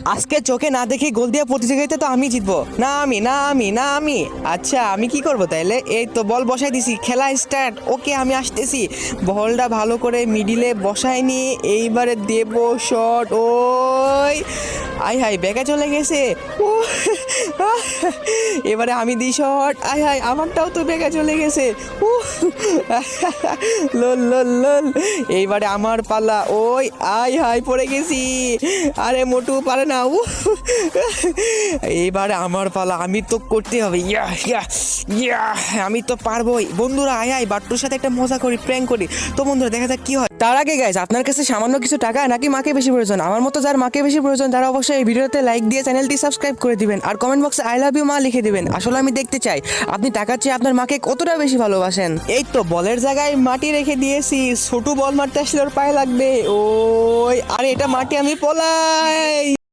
আজকে চোখে না দেখে গোল দিয়ে প্রতিযোগিতা তো আমি জিতবো। না আমি না আমি না আমি আচ্ছা আমি কি করব তাইলে? এই তো বল বসাই দিছি, খেলা স্টার্ট। ওকে আমি আসতেছি, বলটা ভালো করে মিডিলে বসাই নিয়ে এইবারে দেব শট। ওই আই হাই ব্যাগে চলে গেছে। ও এবারে আমি দিই শট। আই হাই আমারটাও তো ব্যাগে চলে গেছে। ও লোল লোল লোল। এইবারে আমার পালা। ওই আই হাই পড়ে গেছি। আরে মোটু পারে না। এইবারে আমার পালা, আমি তো করতে হবে। ইয়া ইয়া ইয়া আমি তো পারবোই। বন্ধুরা আয় আয় বাট্টুর সাথে একটা মজা করি, প্র্যাঙ্ক করি। তো বন্ধুরা দেখা যাক কি হয়। তার আগে গাইজ, আপনার কাছে সামান্য কিছু টাকা নাকি মাকে বেশি প্রয়োজন? আমার মতো যার মাকে বেশি প্রয়োজন তারা অবশ্যই এই ভিডিওতে লাইক দিয়ে চ্যানেলটি সাবস্ক্রাইব করে দিবেন আর কমেন্ট বক্সে আই লাভ ইউ মা লিখে দিবেন। আসলে আমি দেখতে চাই আপনি টাকার চেয়ে আপনার মাকে কতটা বেশি ভালোবাসেন। এই তো বলের জায়গায় মাটি রেখে দিয়েছি, ছোট বল মারতে আসলে ওর পায়ে লাগবে। ওই আরে এটা মাটি, আমি পলাই।